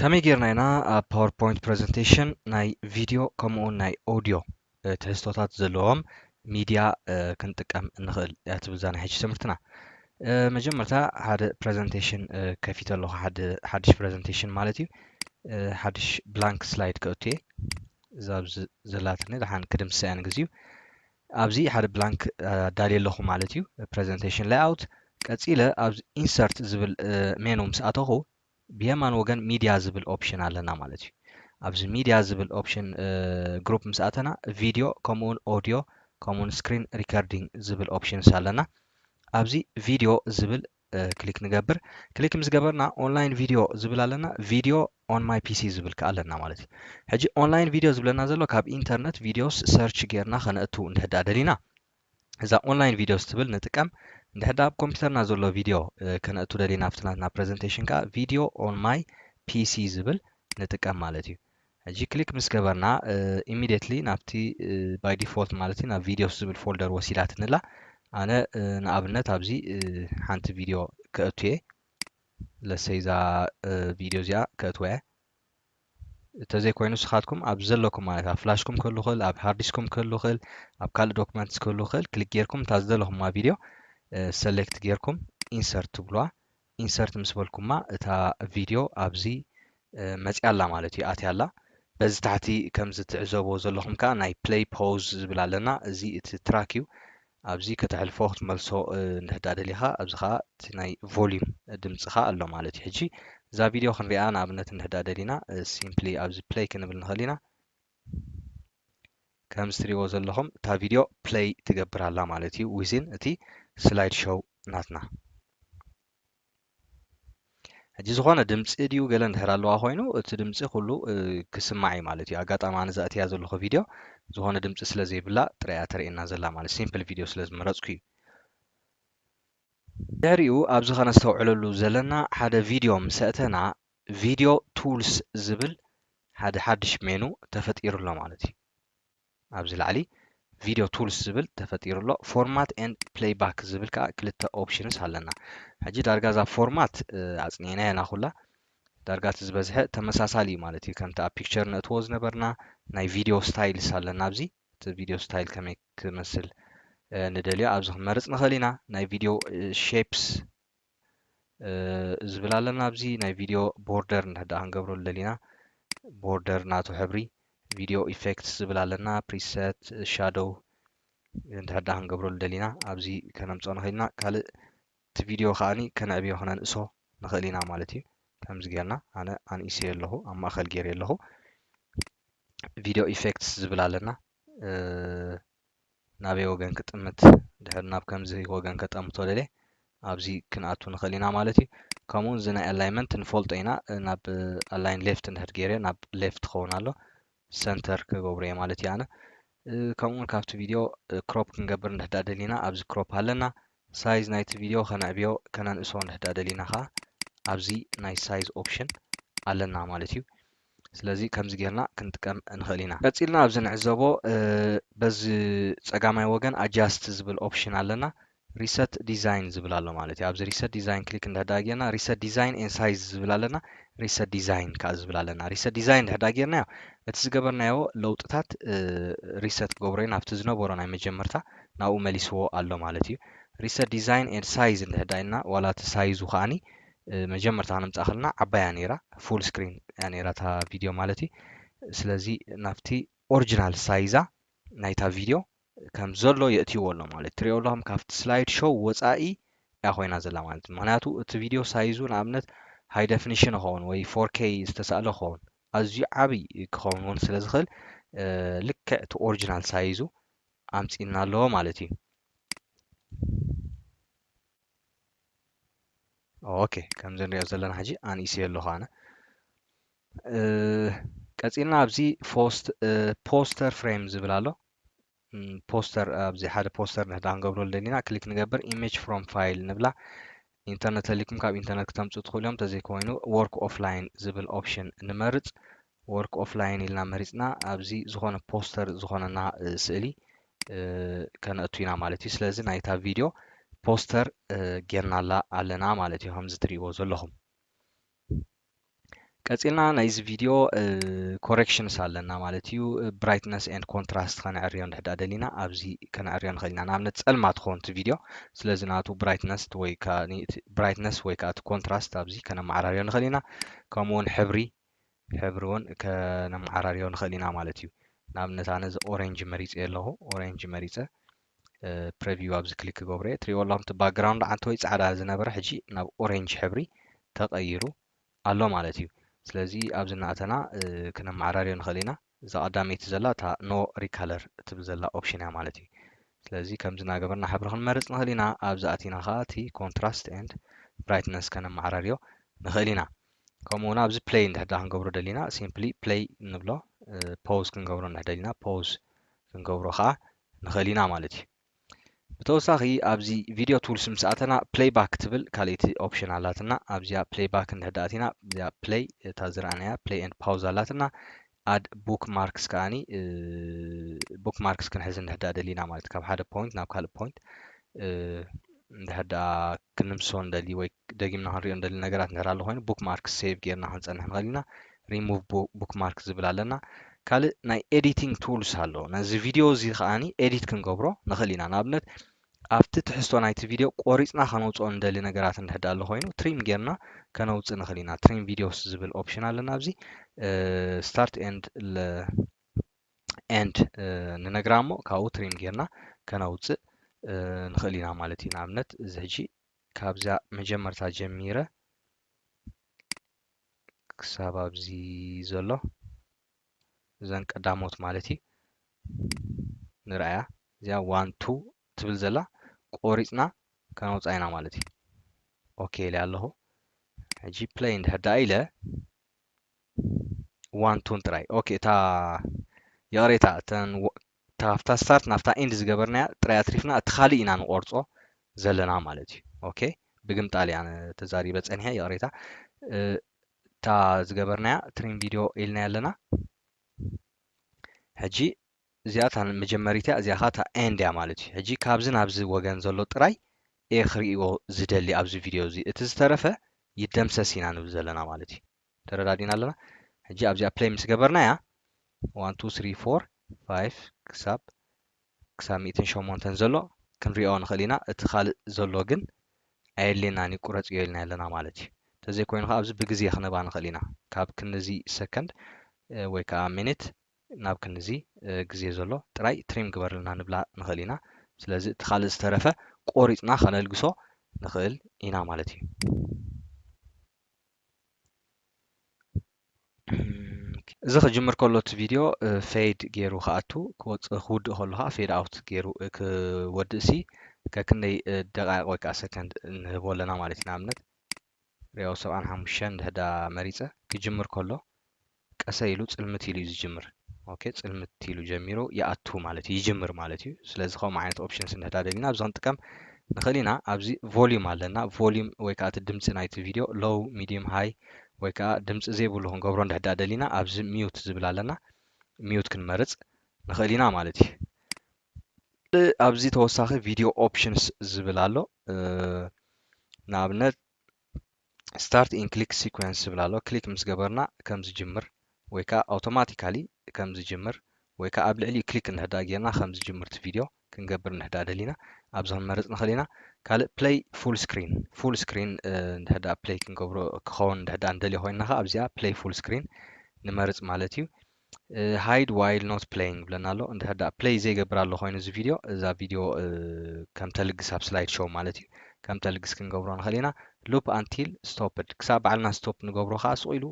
كمي جيرنا باوربوينت برزنتيشن ناي فيديو كمون ناي اوديو تهستوتات زلوهم ميديا كنتقم نخل اتبزانا هيك سمرتنا مجمرتا حد برزنتيشن كفيت له حدش برزنتيشن مالتي حدش بلانك سلايد كوتي زابز زلاتني دحان كدم سان غزيو ابزي حد بلانك دالي له مالتي برزنتيشن لاي اوت قصيله ابز انسرت زبل مينو مساتو بيمان وغن ميديا زبل اوبشن علنا مالتي ابز ميديا زبل اوبشن جروب مساتنا فيديو كومون اوديو كومون سكرين ريكوردينج زبل اوبشنز علنا ابزي فيديو زبل كليك نجبر كليك مس جبرنا اونلاين فيديو زبل علنا فيديو اون ماي بي سي زبل كالنا مالتي حجي اونلاين فيديو زبلنا زلو كاب انترنت فيديوس سيرش غيرنا خنأتو ندهدادلينا اذا اونلاين فيديوس تبل نتقم ندهدا بكمبيوترنا زلو فيديو كنأتو دلينا فتنا برزنتيشن كا فيديو اون ماي بي سي زبل نتقم مالتي حجي كليك مس جبرنا immediately نابتي باي ديفولت مالتي نا فيديوس زبل فولدر وسيلاتنلا أنا نقابلنا تابزي حانت فيديو كأتوه لسيزا فيديو زيا كأتوه تزي كوينو سخاتكم أبزلكم مالتها فلاشكم كله خل أب هارديسكم كله خل أب كال دوكمنتس كله خل كليك جيركم تازدلهم ما فيديو سيلكت جيركم insert تبلوا insert مسبلكم ما تا فيديو أبزي مزيالا مالتي آتيالا بز تحتي كم زت عزوبو زلهم كان ناي play pause زبلا لنا زي تراكيو ابزي كتحلفو ክትመልሶ ንህዳደሊኻ ኣብዚ ኸኣ እቲ ናይ ቮሊዩም ድምፅኻ ኣሎ ማለት እዩ ሕጂ እዛ ቪድዮ ክንሪኣ ንኣብነት ንህዳደል ኢና ሲምፕሊ ኣብዚ ፕሌይ ክንብል ንኽእል ኢና ከምዚ ትሪእዎ ዘለኹም እታ ቪድዮ ፕሌይ ትገብር ኣላ ማለት እዩ ዊዝን እቲ ስላይድ ሾው ናትና ሕጂ ዝኾነ ድምፂ ድዩ ገለ እንድሕር ኣለዋ ኮይኑ እቲ ድምፂ ኩሉ ክስማዕ እዩ ማለት እዩ ኣጋጣሚ ኣነ ዘእትያ ዘለኹ ቪድዮ ዝኾነ ድምፂ ስለ ዘይብላ ጥራያ ተርእየና ዘላ ማለት ሲምፕል ቪድዮ ስለ ዝመረፅኩ እዩ ድሕሪኡ ኣብዚ ኸነስተውዕለሉ ዘለና ሓደ ቪድዮ ምስ ኣተና ቪድዮ ቱልስ ዝብል ሓደ ሓድሽ ሜኑ ተፈጢሩሎ ማለት እዩ ኣብዚ ላዕሊ ቪድዮ ቱልስ ዝብል ተፈጢሩሎ ፎርማት ኤንድ ፕሌይባክ ዝብል ከዓ ክልተ ኦፕሽንስ ኣለና ሕጂ ዳርጋ እዛ ፎርማት ኣፅኒዕና ኢና ኩላ ዳርጋ እቲ ዝበዝሐ ተመሳሳሊ እዩ ማለት እዩ ከምቲ ኣብ ፒክቸር ነእትዎ ዝነበርና ናይ ቪድዮ ስታይልስ ኣለና ኣብዚ እቲ ቪድዮ ስታይል ከመይ ክመስል ندليو أبز خمرت نخلينا ناي فيديو شيبس زبلالنا أبزي ناي فيديو بوردر نهدا هنقبرو للينا بوردر ناتو حبري فيديو إفكتس زبلالنا بريسيت شادو نهدا هنقبرو للينا أبزي كنمصو نخلينا كال فيديو خاني كان أبيو خنا نقصو نخلينا مالتي كمز جيرنا أنا أن إسير له أما أخل جيري له فيديو إفكتس زبلالنا نابي وجن كتمت دحر ناب كمزي وجن كتمت ولله أبزي كنأتو نخلينا مالتي كمون زنا alignment نفولت إنا ناب align left نهر جيري ناب left خونا له center كجبري مالتي أنا كمون كافت فيديو crop كنجبر نهداد لينا أبزي crop هلنا size نايت فيديو خنا أبيو كنا نسون نهداد لينا خا أبزي ناي size option علنا مالتي ስለዚህ ከምዚ ጌርና ክንጥቀም ንኽእል ኢና ቀፂልና ኣብዚ ንዕዘቦ በዚ ፀጋማይ ወገን ኣጃስት ዝብል ኦፕሽን ኣለና ሪሰት ዲዛይን ዝብል ኣሎ ማለት እዩ ኣብዚ ሪሰት ዲዛይን ክሊክ እንዳዳጌርና ሪሰት ዲዛይን ኤን ሳይዝ ዝብል ኣለና ሪሰት ዲዛይን ከዓ ዝብል ኣለና ሪሰት ዲዛይን እንዳዳጌርናዮ እቲ ዝገበርናዮ ለውጥታት ሪሰት ክገብሮ እዩ ናብቲ ዝነበሮ ናይ መጀመርታ ናብኡ መሊስዎ ኣሎ ማለት እዩ ሪሰት ዲዛይን ኤን ሳይዝ እንዳዳይና ዋላ እቲ ሳይዙ ከዓኒ መጀመርታ ክንምፃእ ከለና ዓባያ ነይራ ፉል ስክሪን እያ ነይራ እታ ቪድዮ ማለት እዩ ስለዚ ናብቲ ኦሪጂናል ሳይዛ ናይታ ቪድዮ ከም ዘሎ የእትይዎ ኣሎ ማለት ትሪኦ ኣለኹም ካብቲ ስላይድ ሾው ወፃኢ እያ ኮይና ዘላ ማለት እዩ ምክንያቱ እቲ ቪድዮ ሳይዙ ንኣብነት ሃይ ዴፊኒሽን ክኸውን ወይ 4K ዝተሳእለ ክኸውን ኣዝዩ ዓብይ ክኸውን እውን ስለ ዝኽእል ልክዕ እቲ ኦሪጂናል ሳይዙ ኣምፂና ኣለዎ ማለት እዩ اوكي كم زين رياض زلنا حاجي اني سي له انا قصينا ابزي بوستر فريم زبلاله بوستر ابزي حدا بوستر نهدا نقبرو لدينا كليك نقبر ايميج فروم فايل نبلا انترنت لكم كاب انترنت تمصو تخوليهم تزي كوينو ورك اوف لاين زبل اوبشن نمرጽ ورك اوف لاين إلنا مريصنا ابزي زخونه بوستر زخوننا سئلي كنأتوينا مالتي سلازي نايتا فيديو بوستر ጌርናላ ኣለና ማለት እዩ ከምዚ ትሪእዎ ዘለኹም ቀፂልና ናይዚ ቪድዮ ኮሬክሽንስ ኣለና ማለት እዩ ብራይትነስ ኤንድ ኮንትራስት ከነዕርዮ እንድሕዳ ደሊና ኣብዚ ከነዕርዮ ንኽእል ኢና ንኣብነት ፀልማት ክኾን እቲ ቪድዮ ስለዚ ናቱ ብራይትነስ ወይ ከዓ እቲ ኮንትራስት ኣብዚ ከነመዓራርዮ ንኽእል ኢና ከምኡውን ሕብሪ እውን ከነመዓራርዮ ንኽእል ኢና ማለት እዩ ንኣብነት ኣነ እዚ ኦሬንጅ መሪፀ ኣለኹ ኦሬንጅ መሪፀ ፕሬቪው ኣብዚ ክሊክ ክገብሮ እየ ትሪእዎ ኣለኹም እቲ ባክግራውንድ ዓንተወይ ፃዕዳ ዝነበረ ሕጂ ናብ ኦሬንጅ ሕብሪ ተቐይሩ ኣሎ ማለት እዩ ስለዚ ኣብዚ እናኣተና ክነመዓራርዮ ንኽእል ኢና እዛ ቀዳመይቲ ዘላ እታ ኖ ሪከለር እትብል ዘላ ኦፕሽን እያ ማለት እዩ ስለዚ ከምዚ እናገበርና ሕብሪ ክንመርፅ ንኽእል ኢና ኣብዚ ኣቲና ከዓ እቲ ኮንትራስት ኤንድ ብራይትነስ ከነመዓራርዮ ንኽእል ኢና ከምኡውን ኣብዚ ፕሌይ እንድሕዳ ክንገብሮ ደሊና ሲምፕሊ ፕሌይ ንብሎ ፖዝ ክንገብሮ እንድሕዳ ደሊና ፖዝ ክንገብሮ ከዓ ንኽእል ኢና ማለት እዩ ብተወሳኺ ኣብዚ ቪድዮ ቱልስ ምስ ኣተና ፕሌይ ባክ ትብል ካልእቲ ኦፕሽን ኣላትና ኣብዚኣ ፕሌይ ባክ እንድሕዳ ኣቲና እዚኣ ፕሌይ እታ ዝረኣናያ ፕሌይ ኤንድ ፓውዝ ኣላትና ኣድ ቡክ ማርክስ ከዓኒ ቡክ ማርክስ ክንሕዝ እንድሕዳ ደሊና ማለት ካብ ሓደ ፖይንት ናብ ካልእ ፖይንት እንድሕዳ ክንምሶ እንደሊ ወይ ደጊምና ክንሪኦ እንደሊ ነገራት እንድሕር ኣሎ ኮይኑ ቡክ ማርክስ ሴቭ ጌርና ክንፀንሕ ንኽእል ኢና ሪሙቭ ቡክ ማርክስ ዝብል ኣለና ካልእ ናይ ኤዲቲንግ ቱልስ ኣሎ ነዚ ቪድዮ እዚ ከዓኒ ኤዲት ክንገብሮ ንኽእል ኢና ንኣብነት ኣብቲ ትሕዝቶ ናይቲ ቪድዮ ቆሪፅና ከነውፅኦ እንደሊ ነገራት እንድሕዳ ኣሎ ኮይኑ ትሪም ጌርና ከነውፅእ ንኽእል ኢና ትሪም ቪዲዮስ ዝብል ኦፕሽን ኣለና ኣብዚ ስታርት ኤንድ ንነግራ እሞ ካብኡ ትሪም ጌርና ከነውፅእ ንኽእል ኢና ማለት እዩ ንኣብነት እዚ ሕጂ ካብዛ መጀመርታ ጀሚረ ክሳብ ኣብዚ ዘሎ እዘን ቀዳሞት ማለት እዩ ንርኣያ እዚኣ 1 2 ትብል ዘላ ቆሪፅና ከነውፃ ኢና ማለት እዩ ኦኬ ኢለ ኣለኹ ሕጂ ፕሌይ እንድሕዳ ኢለ 1 2 ጥራይ ኦኬ እታ የቕሬታ ታፍታ ስታርት ናፍታ ኤንድ ዝገበርናያ ጥራይ ኣትሪፍና እቲ ካሊእ ኢና ንቆርፆ ዘለና ማለት እዩ ኦኬ ብግምጣል እያ ተዛሪበ ፀኒሐ የቕሬታ እታ ዝገበርናያ ትሪም ቪድዮ ኢልና ኣለና ሕጂ እዚኣ እታ መጀመሪት እያ እዚኣ ከዓ እታ ኤንድ እያ ማለት እዩ ሕጂ ካብዚ ናብዚ ወገን ዘሎ ጥራይ ኤ ክሪእዎ ዝደሊ ኣብዚ ቪድዮ እዚ እቲ ዝተረፈ ይደምሰስ ኢና ንብል ዘለና ማለት እዩ ተረዳዲና ኣለና ሕጂ ኣብዚኣ ፕሌይ ምስ ገበርናያ 1 2 3 4 5 ክሳብ 108 ዘሎ ክንሪኦ ንኽእል ኢና እቲ ካልእ ዘሎ ግን ኣየድልየናን ይቁረፅ እዮ ኢልና ኣለና ማለት እዩ እንተዘይኮይኑ ከዓ ኣብዚ ብግዜ ክነባ ንኽእል ኢና ካብ ክንዚ ሰከንድ ወይ ከዓ ሚኒት ናብ ክንዚ ግዜ ዘሎ ጥራይ ትሪም ግበርልና ንብላ ንኽእል ኢና ስለዚ እቲ ካልእ ዝተረፈ ቆሪፅና ከነልግሶ ንኽእል ኢና ማለት እዩ እዚ ክጅምር ከሎ እቲ ቪድዮ ፌድ ገይሩ ከኣቱ ክወፅእ ክውድእ ከሎ ከዓ ፌድ ኣውት ገይሩ ክወድእ ሲ ከክንደይ ደቃይቅ ወይ ከዓ ሰከንድ ንህቦ ኣለና ማለት እዩ ንኣብነት ሪያው 75 እንድሕዳ መሪፀ ክጅምር ከሎ ቀሰ ኢሉ ፅልምት ኢሉ እዩ ዝጅምር ኦኬ ፅልምት ኢሉ ጀሚሩ ይኣቱ ማለት እዩ ይጅምር ማለት እዩ ስለዚ ከምኡ ዓይነት ኦፕሽንስ እንድሕዳ ደሊና ኣብዚ ክንጥቀም ንኽእል ኢና ኣብዚ ቮሊዩም ኣለና ቮሊዩም ወይ ከዓ እቲ ድምፂ ናይቲ ቪድዮ ሎው ሚድየም ሃይ ወይ ከዓ ድምፂ ዘይብሉ ክንገብሮ እንድሕዳ ደሊና ኣብዚ ሚዩት ዝብል ኣለና ሚዩት ክንመርፅ ንኽእል ኢና ማለት እዩ ኣብዚ ተወሳኺ ቪድዮ ኦፕሽንስ ዝብል ኣሎ ንኣብነት ስታርት ኢን ክሊክ ሲኩዌንስ ዝብል ኣሎ ክሊክ ምስ ገበርና ከም ዝጅምር ወይ ከዓ ኣውቶማቲካሊ ከም ዝጅምር ወይ ከዓ ኣብ ልዕሊ ክሊክ እንድሕዳ ጌርና ከም ዝጅምር እቲ ቪድዮ ክንገብር እንድሕዳ ደሊና ኣብዚ ክንመርፅ ንኽእል ኢና ካልእ ፕሌይ ፉል ስክሪን እንድሕዳ ፕሌይ ክንገብሮ ክኸውን እንድሕዳ እንደልዮ ኮይንና ከዓ ኣብዚኣ ፕሌይ ፉል ስክሪን ንመርፅ ማለት እዩ ሃይድ ዋይል ኖት ፕሌይንግ ብለና ኣሎ እንድሕዳ ፕሌይ ዘይገብር ኣሎ ኮይኑ እዚ ቪድዮ እዛ ቪድዮ ከም ተልግስ ኣብ ስላይድ ሾው ማለት እዩ ከም ተልግስ ክንገብሮ ንኽእል ኢና ሉፕ አንቲል ስቶፕድ ክሳብ በዓልና ስቶፕ ንገብሮ ከዓ ስቑኢሉ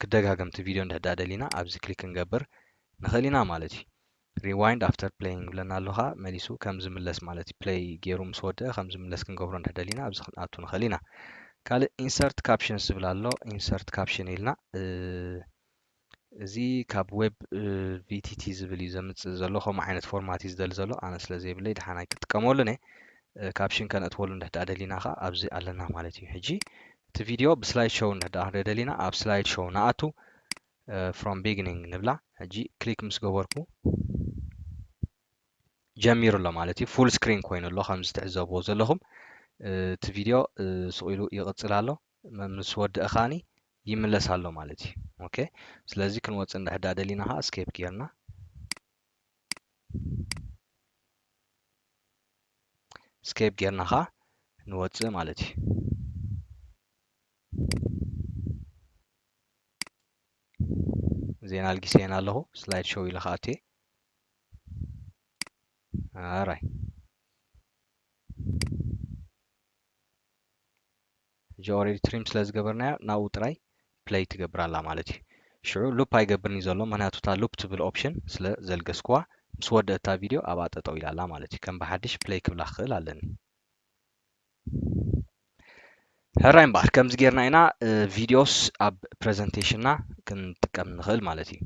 ክደጋገም እቲ ቪድዮ እንድሕዳ ደሊና ኣብዚ ክሊክ ክንገብር ንኽእል ኢና ማለት እዩ ሪዋይንድ ኣፍተር ፕሌይንግ ብለና ኣሎ ከዓ መሊሱ ከም ዝምለስ ማለት እዩ ፕሌይ ገይሩ ምስ ወድአ ከም ዝምለስ ክንገብሮ እንድሕዳ ደሊና ኣብዚ ክንኣቱ ንኽእል ኢና ካልእ ኢንሰርት ካፕሽን ዝብል ኣሎ ኢንሰርት ካፕሽን ኢልና እዚ ካብ ዌብ ቪቲቲ ዝብል እዩ ዘምፅእ ዘሎ ከምኡ ዓይነት ፎርማት እዩ ዝደሊ ዘሎ ኣነ ስለ ዘይብለይ ድሓናይ ክጥቀመሉ ነ ካፕሽን ከነእትወሉ እንድሕዳ ደሊና ከዓ ኣብዚ ኣለና ማለት እዩ ሕጂ እቲ ቪድዮ ብስላይድ ሾው እንድሕዳ ክንሪኦ ደሊና ኣብ ስላይድ ሾው ንኣቱ ፍሮም ቢግኒንግ ንብላ ሕጂ ክሊክ ምስ ገበርኩ ጀሚሩ ኣሎ ማለት እዩ ፉል ስክሪን ኮይኑ ኣሎ ከም ዝትዕዘብዎ ዘለኹም እቲ ቪድዮ ስቑኢሉ ይቕፅል ኣሎ ምስ ወድአ ኸዓኒ ይምለስ ኣሎ ማለት እዩ ኦኬ ስለዚ ክንወጽእ እንድሕዳ ደሊና ኸ እስኬፕ ጌርና እስኬፕ ጌርና ኸ ንወጽእ ማለት እዩ ዜና ኣልጊሰና ኣለኹ ስላይድ ሾው ኢለ ኸኣቴ ኣራይ ሕጂ ኦልሬዲ ትሪም ስለ ዝገበርናዮ ናብኡ ጥራይ ፕሌይ ትገብር ኣላ ማለት እዩ ሽዑ ሉፕ ኣይገብርኒ ዘሎ ምክንያቱ እታ ሉፕ ትብል ኦፕሽን ስለ ዘልገስክዋ ምስ ወድእ እታ ቪድዮ ኣብኣ ጠጠው ኢላ ኣላ ማለት እዩ ከም ብሓድሽ ፕሌይ ክብላ ክኽእል ኣለኒ ሕራይ እምበኣር ከምዚ ጌርና ኢና ቪድዮስ ኣብ ፕረዘንቴሽንና ክንጥቀም ንኽእል ማለት እዩ